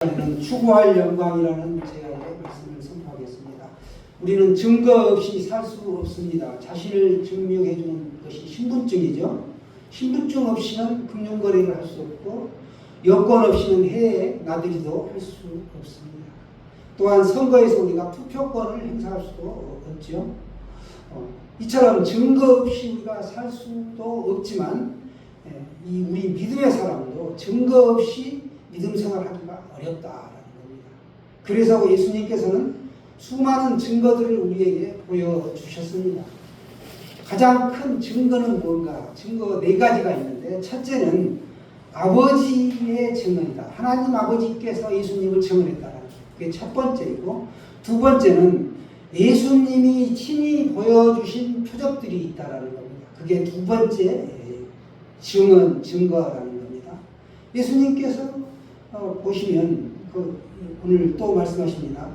추구할 영광이라는 제목의 말씀을 선포하겠습니다. 우리는 증거 없이 살 수 없습니다. 자신을 증명해 주는 것이 신분증이죠. 신분증 없이는 금융거래를 할 수 없고 여권 없이는 해외 나들이도 할 수 없습니다. 또한 선거에서 우리가 투표권을 행사할 수도 없죠. 이처럼 증거 없이 우리가 살 수도 없지만 우리 믿음의 사람도 증거 없이 믿음 생활하기가 어렵다라는 겁니다. 그래서 예수님께서는 수많은 증거들을 우리에게 보여주셨습니다. 가장 큰 증거는 뭔가? 증거 4가지가 있는데, 첫째는 아버지의 증언이다. 하나님 아버지께서 예수님을 증언했다라는 것. 그게 첫 번째이고, 두 번째는 예수님이 친히 보여주신 표적들이 있다라는 겁니다. 그게 두 번째 증거라는 겁니다. 예수님께서 보시면 오늘 또 말씀하십니다.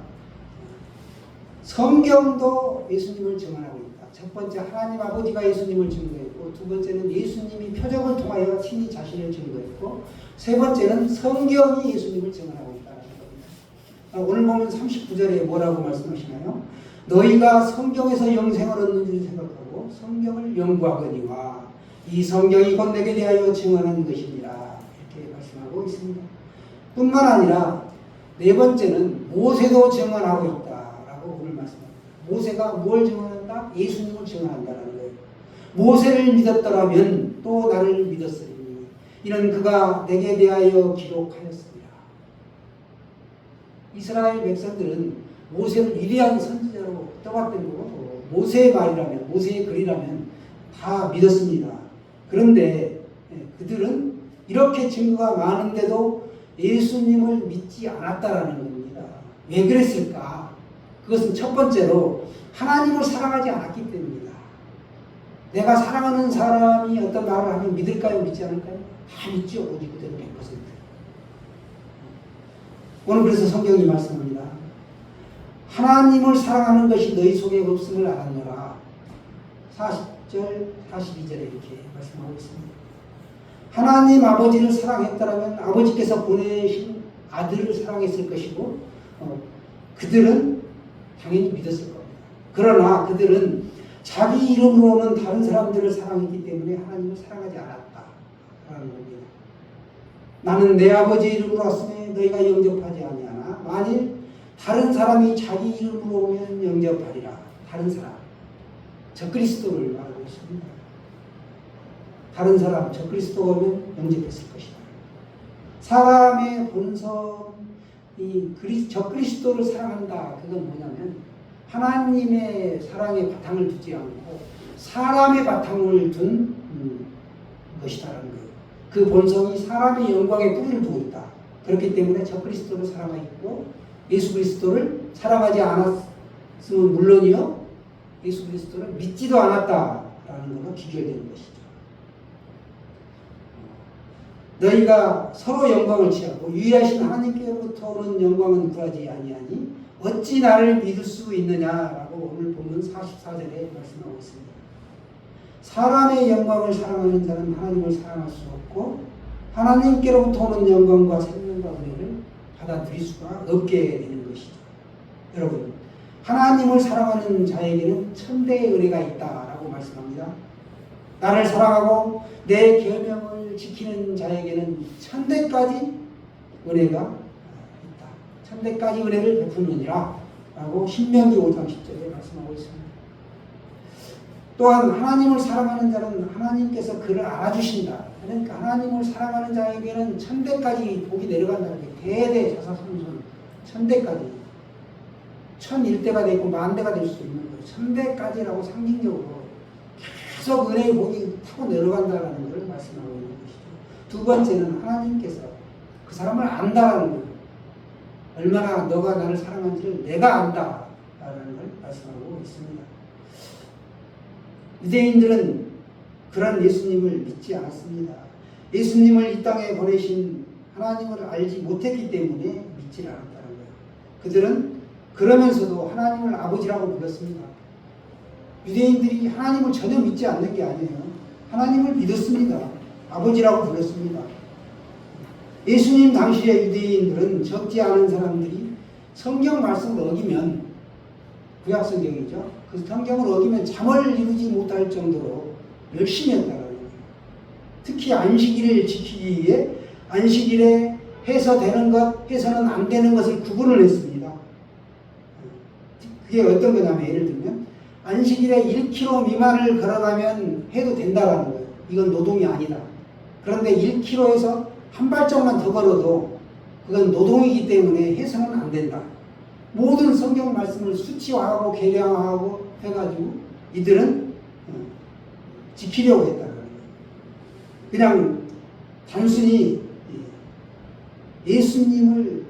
성경도 예수님을 증언하고 있다. 첫 번째 하나님 아버지가 예수님을 증거했고, 두 번째는 예수님이 표적을 통하여 친히 자신을 증거했고, 세 번째는 성경이 예수님을 증언하고 있다는 겁니다. 오늘 보면 39절에 뭐라고 말씀하시나요? 너희가 성경에서 영생을 얻는 줄 생각하고 성경을 연구하거니와 이 성경이 곧 내게 대하여 증언한 것이니라. 이렇게 말씀하고 있습니다. 뿐만 아니라 네 번째는 모세도 증언하고 있다라고 오늘 말씀합니다. 모세가 뭘 증언한다? 예수님을 증언한다라는 거예요. 모세를 믿었더라면 또 나를 믿었으리니 이는 그가 내게 대하여 기록하였습니다. 이스라엘 백성들은 모세를 위대한 선지자로 떠받든 거고, 모세의 말이라면, 모세의 글이라면 다 믿었습니다. 그런데 그들은 이렇게 증거가 많은데도 예수님을 믿지 않았다라는 겁니다. 왜 그랬을까? 그것은 첫 번째로 하나님을 사랑하지 않았기 때문입니다. 내가 사랑하는 사람이 어떤 말을 하면 믿을까요? 믿지 않을까요? 다 믿죠. 오직 그대로 100%. 오늘 그래서 성경이 말씀합니다. 하나님을 사랑하는 것이 너희 속에 없음을 알았노라. 40절, 42절에 이렇게 말씀하고 있습니다. 하나님 아버지를 사랑했다면 아버지께서 보내신 아들을 사랑했을 것이고, 그들은 당연히 믿었을 겁니다. 그러나 그들은 자기 이름으로는 다른 사람들을 사랑했기 때문에 하나님을 사랑하지 않았다라는 겁니다. 나는 내 아버지 이름으로 왔으니 너희가 영접하지 아니하나 만일 다른 사람이 자기 이름으로 오면 영접하리라. 다른 사람, 적그리스도를 말하고 있습니다. 다른 사람, 적그리스도가 오면 영접했을 것이다. 사람의 본성이 적그리스도를 사랑한다. 그건 뭐냐면 하나님의 사랑의 바탕을 두지 않고 사람의 바탕을 둔 것이다라는 거예요. 그 본성이 사람의 영광에 뿌리를 두고 있다. 그렇기 때문에 적그리스도를 사랑하고 예수 그리스도를 사랑하지 않았으면 물론이요, 예수 그리스도를 믿지도 않았다라는 걸로 비교되는 것이죠. 너희가 서로 영광을 취하고 유일하신 하나님께로부터 오는 영광은 구하지 아니하니 어찌 나를 믿을 수 있느냐라고 오늘 본문 44절에 말씀하고 있습니다. 사람의 영광을 사랑하는 자는 하나님을 사랑할 수 없고 하나님께로부터 오는 영광과 생명과 은혜를 받아들일 수가 없게 되는 것이죠. 여러분, 하나님을 사랑하는 자에게는 천대의 은혜가 있다라고 말씀합니다. 나를 사랑하고 내 계명을 지키는 자에게는 천대까지 은혜가 있다. 천대까지 은혜를 베푸느니라 라고 신명기 5장 10절에 말씀하고 있습니다. 또한 하나님을 사랑하는 자는 하나님께서 그를 알아주신다. 그러니까 하나님을 사랑하는 자에게는 천대까지 복이 내려간다는 게 대대자사손손 천대까지 1001대가 되고 10,000대가 될 수 있는 거예요. 천대까지라고 상징적으로 계속 은혜의 복이 타고 내려간다는 것을 말씀하고 있는 것이죠. 두 번째는 하나님께서 그 사람을 안다라는 거예요. 얼마나 너가 나를 사랑하는지를 내가 안다라는 걸 말씀하고 있습니다. 유대인들은 그런 예수님을 믿지 않았습니다. 예수님을 이 땅에 보내신 하나님을 알지 못했기 때문에 믿지 않았다는 거예요. 그들은 그러면서도 하나님을 아버지라고 불렀습니다. 유대인들이 하나님을 전혀 믿지 않는 게 아니에요. 하나님을 믿었습니다. 아버지라고 불렀습니다. 예수님 당시의 유대인들은 적지 않은 사람들이 성경 말씀을 어기면, 구약 성경이죠. 그 성경을 어기면 잠을 이루지 못할 정도로 열심히 했다는 거예요. 특히 안식일을 지키기 위해 안식일에 해서 되는 것, 해서는 안 되는 것을 구분을 했습니다. 그게 어떤 거냐면, 예를 들면 안식일에 1km 미만을 걸어가면 해도 된다라는 거예요. 이건 노동이 아니다. 그런데 1km에서 한 발짝만 더 걸어도 그건 노동이기 때문에 해서는 안 된다. 모든 성경 말씀을 수치화하고 계량하고 해가지고 이들은 지키려고 했다는 거예요. 그냥 단순히 예수님을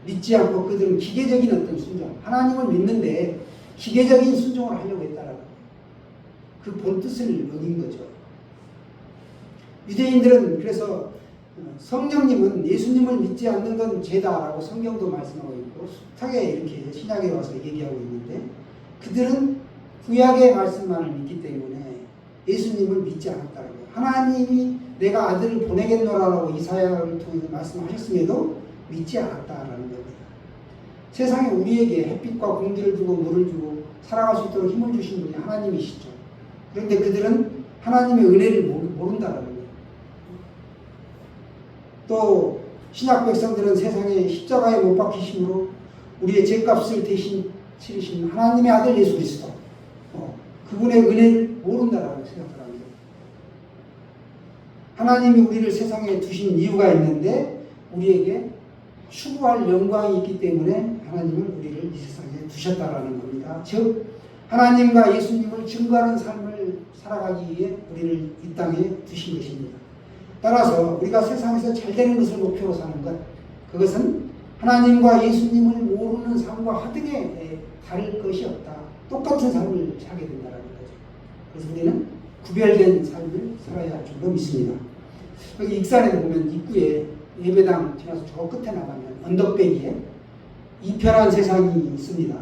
믿지 않고 그들은 기계적인 어떤 순종, 하나님을 믿는데 기계적인 순종을 하려고 했다라는 거예요. 그 본뜻을 어긴 거죠. 유대인들은 그래서 성령님은 예수님을 믿지 않는 건 죄다라고 성경도 말씀하고 있고 숱하게 이렇게 신약에 와서 얘기하고 있는데, 그들은 구약의 말씀만을 믿기 때문에 예수님을 믿지 않았다는 거예요. 하나님이 내가 아들을 보내겠노라라고 이사야를 통해서 말씀하셨음에도 믿지 않았다라는 겁니다. 세상에 우리에게 햇빛과 공기를 주고 물을 주고 살아갈 수 있도록 힘을 주신 분이 하나님이시죠. 그런데 그들은 하나님의 은혜를 모른다라는 거예요. 또 신약 백성들은 세상에 십자가에 못 박히심으로 우리의 죄값을 대신 치르신 하나님의 아들 예수 그리스도, 그분의 은혜를 모른다라고 생각합니다. 하나님이 우리를 세상에 두신 이유가 있는데 우리에게 추구할 영광이 있기 때문에 하나님은 우리를 이 세상에 두셨다라는 겁니다. 즉 하나님과 예수님을 증거하는 삶을 살아가기 위해 우리를 이 땅에 두신 것입니다. 따라서 우리가 세상에서 잘 되는 것을 목표로 사는 것, 그것은 하나님과 예수님을 모르는 삶과 하등에 다를 것이 없다. 똑같은 삶을 살게 된다는 거죠. 그래서 우리는 구별된 삶을 살아야 할 줄로 믿습니다. 여기 익산에 보면 입구에 예배당 지나서 저 끝에 나가면 언덕배기에 이편한 세상이 있습니다.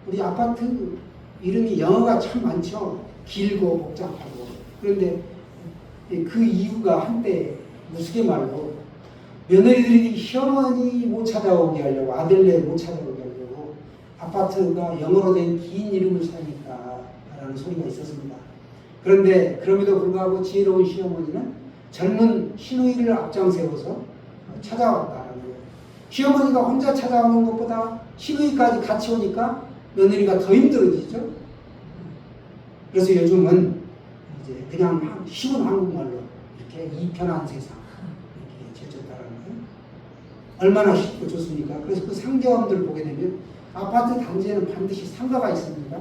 우리 아파트 이름이 영어가 참 많죠. 길고 복잡하고. 그런데 그 이유가 한때 우스갯말로 며느리들이 시어머니 못 찾아오게 하려고, 아들네 못 찾아오게 하려고 아파트가 영어로 된 긴 이름을 사니까 라는 소리가 있었습니다. 그런데 그럼에도 불구하고 지혜로운 시어머니는 젊은 시누이를 앞장세워서 찾아왔다는 거예요. 시어머니가 혼자 찾아오는 것보다 시누이까지 같이 오니까 며느리가 더 힘들어지죠. 그래서 요즘은 이제 그냥 쉬운 한국말로 이렇게 이편한 세상 이렇게 제쳤다라는 거예요. 얼마나 쉽고 좋습니까? 그래서 그 상점들 보게 되면 아파트 단지에는 반드시 상가가 있습니다.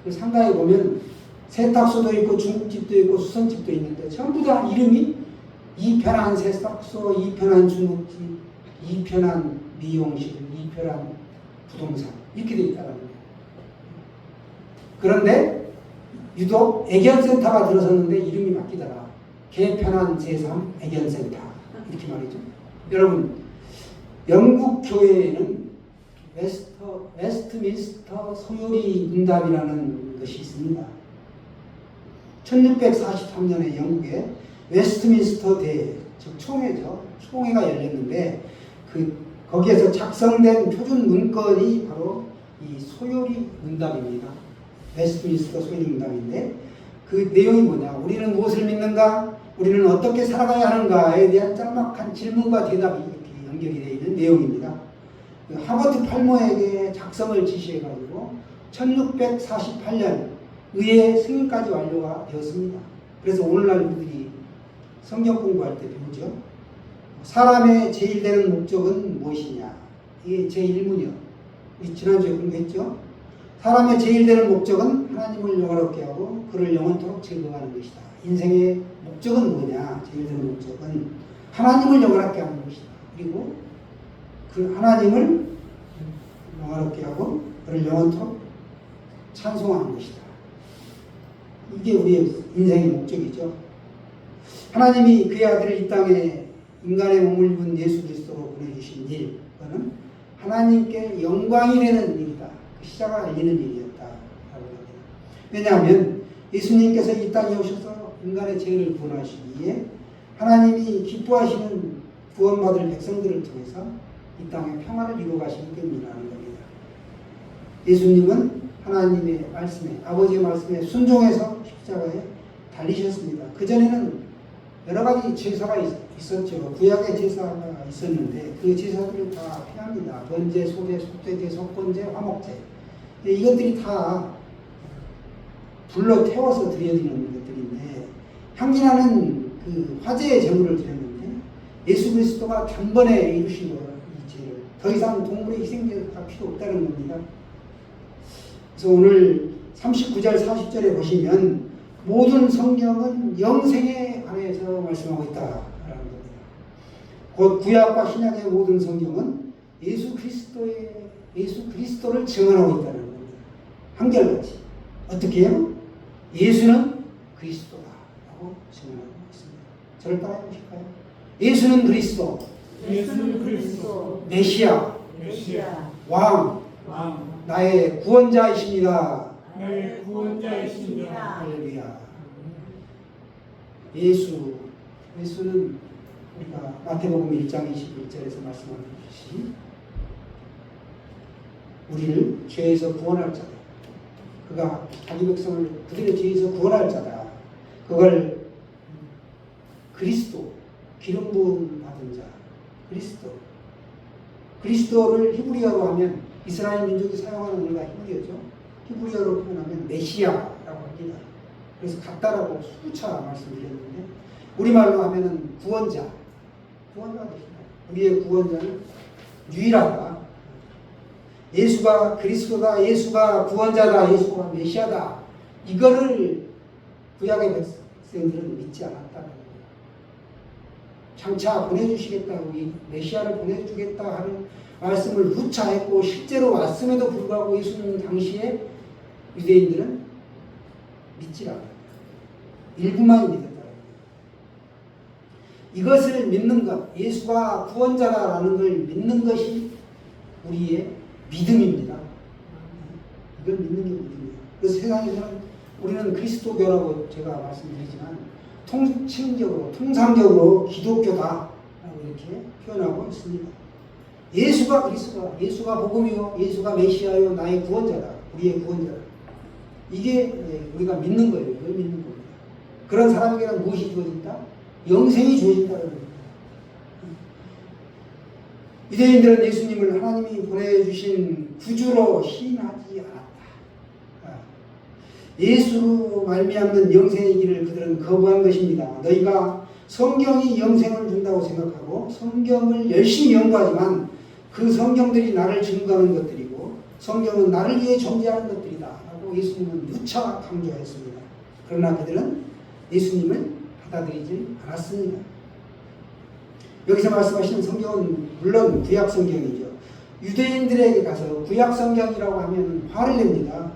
그 상가에 보면 세탁소도 있고 중국집도 있고 수선집도 있는데 전부 다 이름이 이편한 세탁소, 이편한 중국집, 이편한 미용실, 이편한 부동산 이렇게 되어 있다는 거예요. 그런데 유독 애견센터가 들어섰는데 이름이 바뀌더라. 개편한 세상 애견센터 이렇게 말이죠. 여러분, 영국 교회에는 웨스트민스터 소요리 문답이라는 것이 있습니다. 1643년에 영국에 웨스트민스터 대회, 즉 총회죠. 총회가 열렸는데 거기에서 작성된 표준 문건이 바로 이 소요리 문답입니다. 웨스트민스터 소요리 문답인데 그 내용이 뭐냐? 우리는 무엇을 믿는가? 우리는 어떻게 살아가야 하는가에 대한 짤막한 질문과 대답이 이렇게 연결이 되어 있는 내용입니다. 하버트 팔머에게 작성을 지시해가지고 1648년 의회 승인까지 완료가 되었습니다. 그래서 오늘날 우리들이 성경 공부할 때 배우죠. 사람의 제일 되는 목적은 무엇이냐? 이게 제1문이요. 우리 지난주에 공부했죠. 사람의 제일 되는 목적은 하나님을 영화롭게 하고 그를 영원토록 즐거워하는 것이다. 인생의 목적은 뭐냐? 제일 되는 목적은 하나님을 영화롭게 하는 것이다. 그리고 그 하나님을 영화롭게 하고 그를 영원토록 찬송하는 것이다. 이게 우리의 인생의 목적이죠. 하나님이 그의 아들을 이 땅에 인간의 몸을 입은 예수 그리스도로 보내주신 일, 그거는 하나님께 영광이 되는 일이다. 그 시작을 알리는 일이었다. 왜냐하면 예수님께서 이 땅에 오셔서 인간의 죄를 구원하시기 위해 하나님이 기뻐하시는 구원받을 백성들을 통해서 이 땅에 평화를 이루어 가시기 때문이라는 겁니다. 예수님은 하나님의 말씀에, 아버지의 말씀에 순종해서 십자가에 달리셨습니다. 그전에는 여러 가지 제사가 있었죠. 구약의 제사가 있었는데 그 제사들을 다 피합니다. 번제, 소제, 속죄제, 속건제, 화목제. 이것들이 다 불로 태워서 드려지는 것들인데 향기나는 그 화제의 제물을 드렸는데 예수 그리스도가 단번에 이루신 거예요. 이 죄를. 더 이상 동물의 희생제가 필요 없다는 겁니다. 그래서 오늘 39절 40절에 보시면 모든 성경은 영생에 관해서 말씀하고 있다라는 겁니다. 곧 구약과 신약의 모든 성경은 예수 그리스도를 증언하고 있다는 겁니다. 한결같이. 어떻게 해요? 예수는 그리스도다라고 증언하고 있습니다. 저를 따라해 보실까요? 예수는 그리스도. 예수는 그리스도. 메시아. 왕. 나의 구원자이십니다. 나의 구원자이십니다. 할렐루야. 예수는 우리가 마태복음 1장 21절에서 말씀하듯이 우리를 죄에서 구원할 자다. 그가 자기 백성을 그들의 죄에서 구원할 자다. 그걸 그리스도, 기름 부음 받은 자, 그리스도를 히브리어로 하면 이스라엘 민족이 사용하는 언어가 히브리어죠. 히브리어로 표현하면 메시아라고 합니다. 그래서 같다라고 수차 말씀드렸는데 우리말로 하면은 구원자가 되십니다. 우리의 구원자는 유일하다. 예수가 그리스도다, 예수가 구원자다, 예수가 메시아다. 이거를 구약의 백성들은 믿지 않았다는 거예요. 장차 보내주시겠다고, 이 메시아를 보내주겠다 하는 말씀을 누차 했고 실제로 왔음에도 불구하고 예수님 당시에 유대인들은 믿지 않았다. 일부만 믿었다. 이것을 믿는 것, 예수가 구원자라는 걸 믿는 것이 우리의 믿음입니다. 이걸 믿는 게 믿음이에요. 그래서 세상에서는 우리는 그리스도교라고 제가 말씀드리지만 통상적으로 기독교다라고 이렇게 표현하고 있습니다. 예수가 그리스도다. 예수가 복음이요. 예수가 메시아요. 나의 구원자다. 우리의 구원자다. 이게 우리가 믿는 거예요. 이걸 믿는 겁니다. 그런 사람에게는 무엇이 주어진다? 영생이 주어진다는 겁니다. 유대인들은 예수님을 하나님이 보내주신 구주로 시인하지 않았다. 예수로 말미암는 영생의 길을 그들은 거부한 것입니다. 너희가 성경이 영생을 준다고 생각하고 성경을 열심히 연구하지만 그 성경들이 나를 증거하는 것들이고 성경은 나를 위해 존재하는 것들이다 라고 예수님은 누차 강조했습니다. 그러나 그들은 예수님을 받아들이지 않았습니다. 여기서 말씀하시는 성경은 물론 구약 성경이죠. 유대인들에게 가서 구약 성경이라고 하면 화를 냅니다.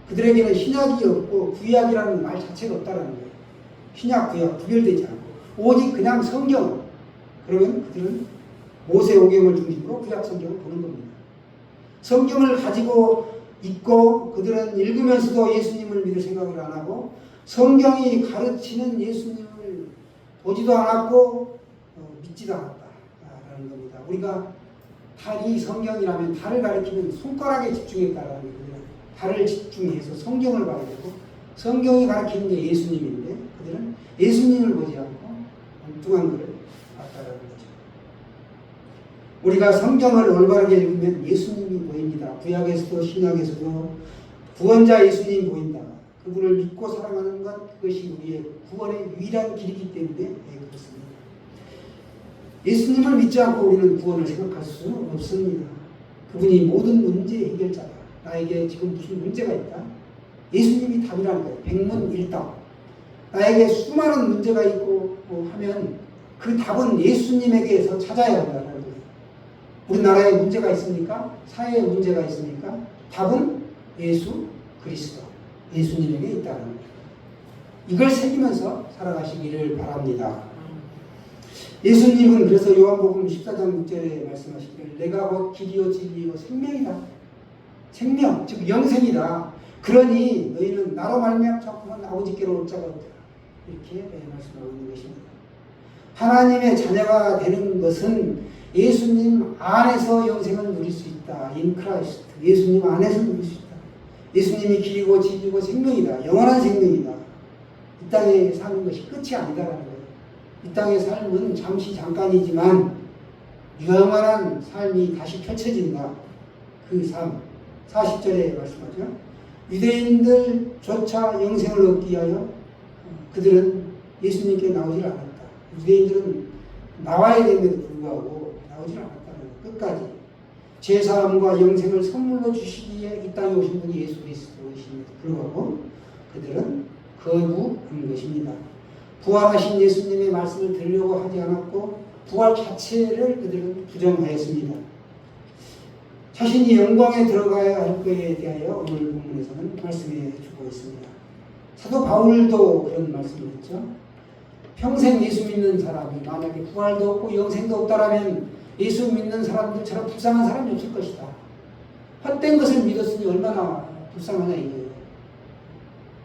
그들에게는 신약이 없고 구약이라는 말 자체가 없다는 거예요. 신약, 구약 구별되지 않고 오직 그냥 성경. 그러면 그들은 모세오경을 중심으로 구약 성경을 보는 겁니다. 성경을 가지고 있고 그들은 읽으면서도 예수님을 믿을 생각을 안 하고 성경이 가르치는 예수님을 보지도 않았고 믿지도 않았다라는 겁니다. 우리가 달이 성경이라면 달을 가리키는 손가락에 집중했다라는 겁니다. 달을 집중해서 성경을 봐야 되고 성경이 가리키는 게 예수님인데 그들은 예수님을 보지 않고 엉뚱한 것을 봤다라는 거죠. 우리가 성경을 올바르게 읽으면 예수님이 보입니다. 구약에서도 신약에서도 구원자 예수님이 보인다. 그분을 믿고 사랑하는 것, 그것이 우리의 구원의 유일한 길이기 때문에 그렇습니다. 예수님을 믿지 않고 우리는 구원을 생각할 수 없습니다. 그분이 모든 문제 해결자다. 나에게 지금 무슨 문제가 있다. 예수님이 답이라는 거예요. 백문일답. 나에게 수많은 문제가 있고 하면 그 답은 예수님에게서 찾아야 한다는 거예요. 우리나라에 문제가 있습니까? 사회에 문제가 있습니까? 답은 예수 그리스도. 예수님에게 있다는 거예요. 이걸 새기면서 살아가시기를 바랍니다. 예수님은 그래서 요한복음 14장 6절에 말씀하시기를 내가 곧 길이요 진리요 생명이다. 생명, 즉 영생이다. 그러니 너희는 나로 말미암지 않고는 아버지께로 올 자가 없다. 이렇게 말씀하고 있는 것입니다. 하나님의 자녀가 되는 것은 예수님 안에서 영생을 누릴 수 있다. In Christ. 예수님 안에서 누릴 수 있다. 예수님이 길이고 진리고 생명이다. 영원한 생명이다. 이 땅에 사는 것이 끝이 아니다라는 거예요. 이 땅의 삶은 잠깐이지만 영원한 삶이 다시 펼쳐진다. 그 삶. 40절에 말씀하죠. 유대인들조차 영생을 얻기 위하여 그들은 예수님께 나오질 않았다. 유대인들은 나와야 됨에도 불구하고 나오질 않았다는 것. 끝까지 제사함과 영생을 선물로 주시기에 이 땅에 오신 분이 예수 그리스도이심에도 불구하고 그들은 거부한 것입니다. 부활하신 예수님의 말씀을 들으려고 하지 않았고 부활 자체를 그들은 부정하였습니다. 자신이 영광에 들어가야 할 것에 대하여 오늘 본문에서는 말씀해 주고 있습니다. 사도 바울도 그런 말씀을 했죠. 평생 예수 믿는 사람이 만약에 부활도 없고 영생도 없다라면 예수 믿는 사람들처럼 불쌍한 사람이 없을 것이다. 헛된 것을 믿었으니 얼마나 불쌍하냐 이거예요.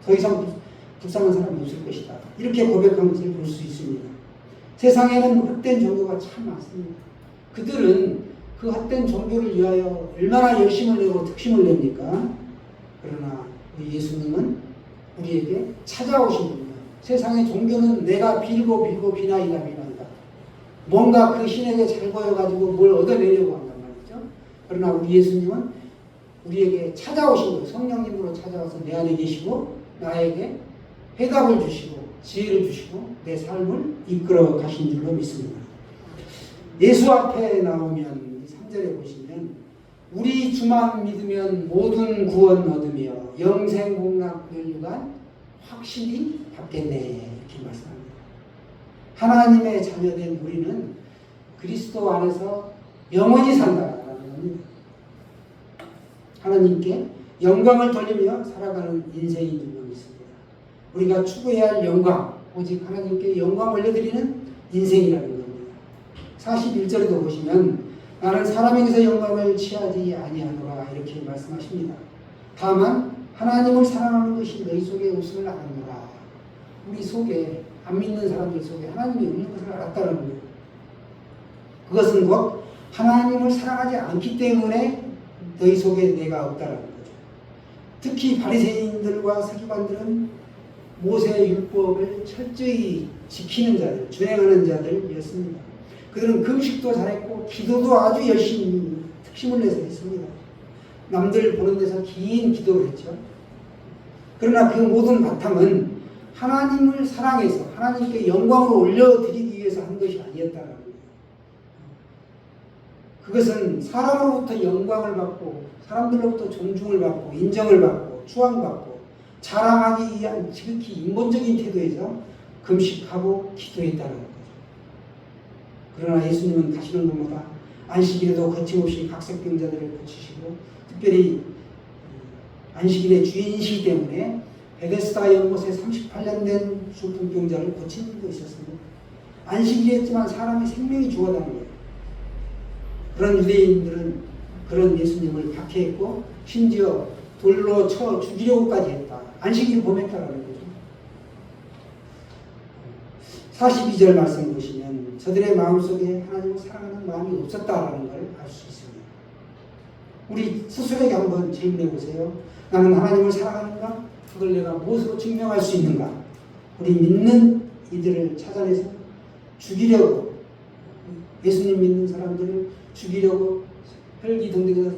더 이상 불쌍한 사람이 없을 것이다. 이렇게 고백한 것을 볼 수 있습니다. 세상에는 헛된 종교가 참 많습니다. 그들은 그 헛된 종교를 위하여 얼마나 열심을 내고 특심을 냅니까? 그러나 우리 예수님은 우리에게 찾아오신 분이에요. 세상의 종교는 내가 빌고 비나이다. 뭔가 그 신에게 잘 보여가지고 뭘 얻어내려고 한단 말이죠. 그러나 우리 예수님은 우리에게 찾아오신 거예요. 성령님으로 찾아와서 내 안에 계시고 나에게 해답을 주시고 지혜를 주시고 내 삶을 이끌어 가신 줄로 믿습니다. 예수 앞에 나오면 3절에 보시면 우리 주만 믿으면 모든 구원 얻으며 영생 복락 멸류관 확실히 받겠네 이렇게 말씀합니다. 하나님의 자녀된 우리는 그리스도 안에서 영원히 산다라는 겁니다. 하나님께 영광을 돌리며 살아가는 인생인 줄로 믿습니다. 우리가 추구해야 할 영광, 오직 하나님께 영광 올려드리는 인생이라는 겁니다. 41절에도 보시면 나는 사람에게서 영광을 취하지 아니하노라 이렇게 말씀하십니다. 다만 하나님을 사랑하는 것이 너희 속에 없음을 알았노라. 우리 속에 안 믿는 사람들 속에 하나님이 없는 것을 알았다는 거예요. 그것은 곧 하나님을 사랑하지 않기 때문에 너희 속에 내가 없다는 거죠. 특히 바리새인들과 서기관들은 모세의 율법을 철저히 지키는 자들, 준행하는 자들이었습니다. 그들은 금식도 잘했고 기도도 아주 열심히 특심을 내서 했습니다. 남들 보는 데서 긴 기도를 했죠. 그러나 그 모든 바탕은 하나님을 사랑해서 하나님께 영광을 올려드리기 위해서 한 것이 아니었다는 거예요. 그것은 사람으로부터 영광을 받고 사람들로부터 존중을 받고 인정을 받고 추앙받고 자랑하기 위한 지극히 인본적인 태도에서 금식하고 기도했다는 거죠. 그러나 예수님은 가시는 곳마다 안식일에도 거침없이 각색병자들을 고치시고 특별히 안식일의 주인이시기 때문에 베데스다 연못에 38년 된 중풍병자를 고친 일도 있었습니다. 안식일이었지만 사람의 생명이 죽어가는 거예요. 그런 유대인들은 그런 예수님을 박해했고 심지어 돌로 쳐 죽이려고까지 했다. 안식일을 범했다라는 거죠. 42절 말씀 보시면 저들의 마음속에 하나님을 사랑하는 마음이 없었다라는 걸 알 수 있습니다. 우리 스스로에게 한번 질문해 보세요. 나는 하나님을 사랑하는가? 그걸 내가 무엇으로 증명할 수 있는가? 우리 믿는 이들을 찾아내서 죽이려고 예수님 믿는 사람들을 죽이려고 혈기등등해서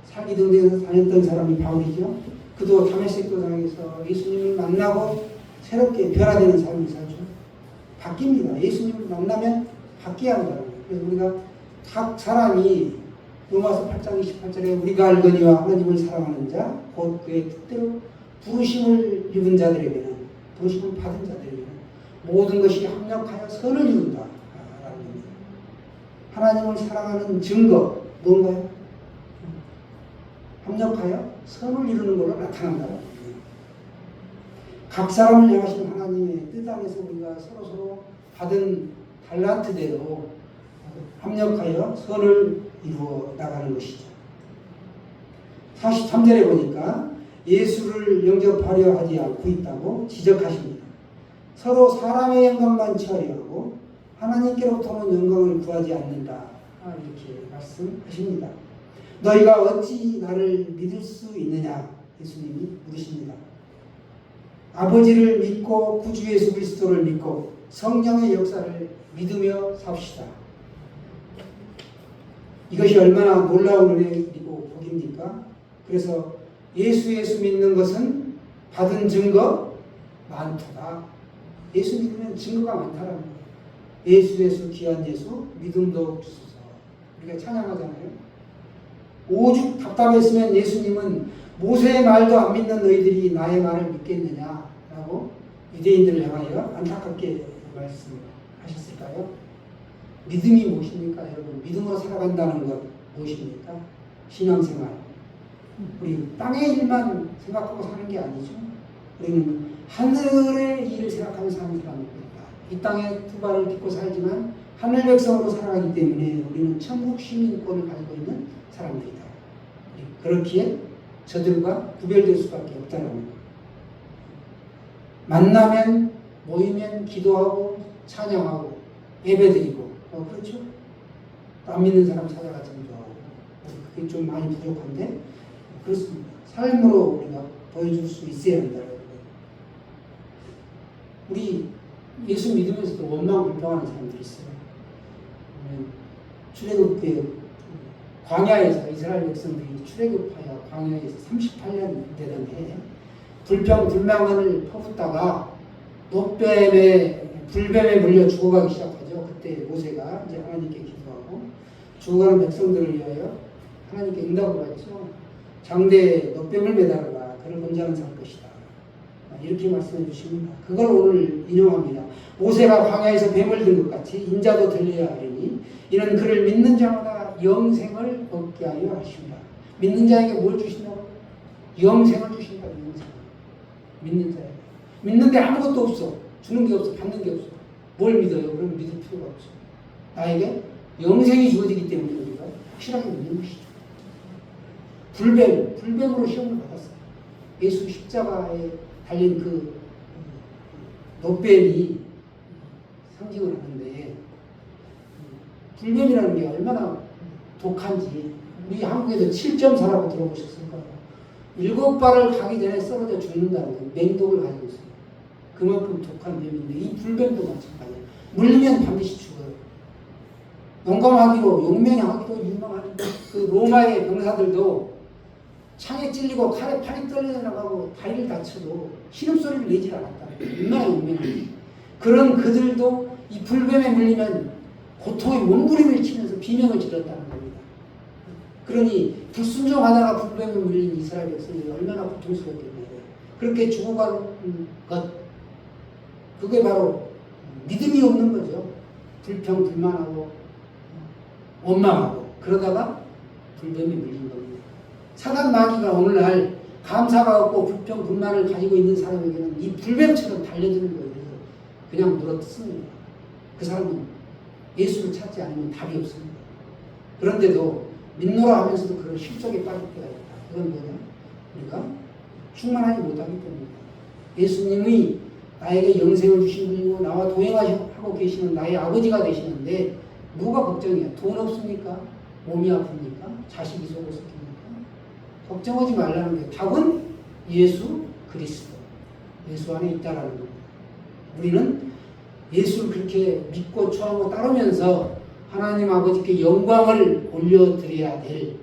살기등등해서 다녔던 사람이 바울이죠. 그도 다메섹 도상에서 예수님을 만나고 새롭게 변화되는 삶을 살죠. 바뀝니다. 예수님을 만나면 바뀌어야 한다는 거예요. 그래서 우리가 각 사람이 로마서 8장 28절에 우리가 알거니와 하나님을 사랑하는 자 곧 그의 뜻대로 부르심을 입은 자들에게는 부르심을 받은 자들에게는 모든 것이 합력하여 선을 이룬다 라는 겁니다. 하나님을 사랑하는 증거 뭔가요? 합력하여 선을 이루는 걸로 나타난다는 겁니다. 각 사람을 향하신 하나님의 뜻 안에서 우리가 서로 받은 달란트대로 합력하여 선을 이루어 나가는 것이죠. 43절에 보니까 예수를 영접하려 하지 않고 있다고 지적하십니다. 서로 사람의 영광만 취하려 하고 하나님께로부터는 영광을 구하지 않는다. 이렇게 말씀하십니다. 너희가 어찌 나를 믿을 수 있느냐? 예수님이 물으십니다. 아버지를 믿고 구주 예수 그리스도를 믿고 성령의 역사를 믿으며 삽시다. 이것이 얼마나 놀라운 은혜이고 복입니까? 그래서 예수 믿는 것은 받은 증거 많도다. 예수 믿으면 증거가 많다라는 거예요. 예수 귀한 예수 믿음도 주소서. 우리가 찬양하잖아요. 오죽 답답했으면 예수님은 모세의 말도 안 믿는 너희들이 나의 말을 믿겠느냐라고 유대인들을 향하여 안타깝게 말씀하셨을까요? 믿음이 무엇입니까, 여러분? 믿음으로 살아간다는 것 무엇입니까? 신앙생활. 우리 땅의 일만 생각하고 사는 게 아니죠. 우리는 하늘의 일을 생각하며 사는 사람입니다. 이 땅에 두 발을 딛고 살지만 하늘 백성으로 살아가기 때문에 우리는 천국 시민권을 가지고 있는 사람들이다. 그렇기에 저들과 구별될 수밖에 없다는 겁니다. 만나면 모이면 기도하고 찬양하고 예배드리고 그렇죠? 안 믿는 사람 찾아가서 기도하고 그게 좀 많이 부족한데 그렇습니다. 삶으로 우리가 보여줄 수 있어야 한다는 거예요. 우리 예수 믿으면서도 원망 불평하는 사람들이 있어요. 출애굽 광야에서 이스라엘 백성들이 출애굽하여 광야에서 38년 되던 해에 불평 불만을 퍼붓다가 불뱀에 물려 죽어가기 시작하죠. 그때 모세가 이제 하나님께 기도하고 죽어가는 백성들을 위하여 하나님께 응답을 받죠. 장대에 노뱀을 매달아라. 그를 혼자는 살 것이다. 이렇게 말씀해 주십니다. 그걸 오늘 인용합니다. 모세가 광야에서 뱀을 든 것 같이 인자도 들려야 하리니 이는 그를 믿는 자마다 영생을 얻게 하려 하십니다. 믿는 자에게 뭘 주신다고? 영생을 주신다. 영생. 믿는 자에게. 믿는데 아무것도 없어. 주는 게 없어. 받는 게 없어. 뭘 믿어요? 그럼 믿을 필요가 없어. 나에게 영생이 주어지기 때문에 우리가 확실하게 믿는 것이죠. 불뱀으로 시험을 받았어요. 예수 십자가에 달린 그 노뱀이 상징을 하는데 불뱀이라는 게 얼마나 독한지 우리 한국에도 7.4라고 들어보셨을까요? 7발을 가기 전에 썰어져 죽는다는 거 맹독을 가지고 있어요. 그만큼 독한 뱀인데 이 불뱀도 마찬가지예요. 물리면 반드시 죽어요. 용감하기로 용맹하기로 유명한 그 로마의 병사들도 창에 찔리고 칼에 팔이 떨려나가고 다리를 다쳐도 신음소리를 내질 않았다. 얼마나 용맹한지. 그런 그들도 이 불뱀에 물리면 고통의 몸부림을 치면서 비명을 질렀다는 겁니다. 그러니 불순종하다가 불뱀에 물린 이스라엘 백성들이 얼마나 고통스럽겠냐고요. 그렇게 죽어가는 것, 그게 바로 믿음이 없는 거죠. 불평, 불만하고 원망하고 그러다가 불뱀에 물린 겁니다. 사단 마귀가 오늘날 감사가 없고 불평, 불만을 가지고 있는 사람에게는 이 불뱀처럼 달려드는 거예요. 그냥 물어뜯습니다. 그 사람은 예수를 찾지 않으면 답이 없습니다. 그런데도 믿노라 하면서도 그런 실족에 빠질 때가 있다. 그건 뭐냐? 우리가 충만하지 못하기 때문입니다. 예수님이 나에게 영생을 주신 분이고 나와 동행하고 계시는 나의 아버지가 되시는데 누가 걱정이야? 돈 없습니까? 몸이 아픕니까? 자식이 속었습니까? 걱정하지 말라는 게 답은 예수 그리스도. 예수 안에 있다라는 겁니다. 우리는 예수를 그렇게 믿고 추하고 따르면서 하나님 아버지께 영광을 올려드려야 될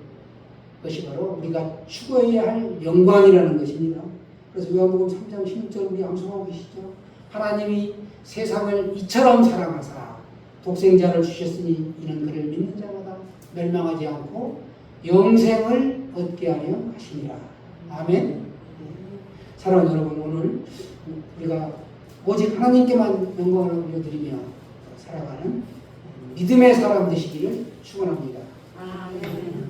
것이 바로 우리가 추구해야 할 영광이라는 것입니다. 그래서 요한복음 3장 16절 우리 암송하고 계시죠. 하나님이 세상을 이처럼 사랑하사 독생자를 주셨으니 이는 그를 믿는 자마다 멸망하지 않고 영생을 얻게 하려 하시니라. 아멘. 사랑하는 여러분, 오늘 우리가 오직 하나님께만 영광을 올려드리며 살아가는 믿음의 사람 되시기를 축원합니다. 아멘.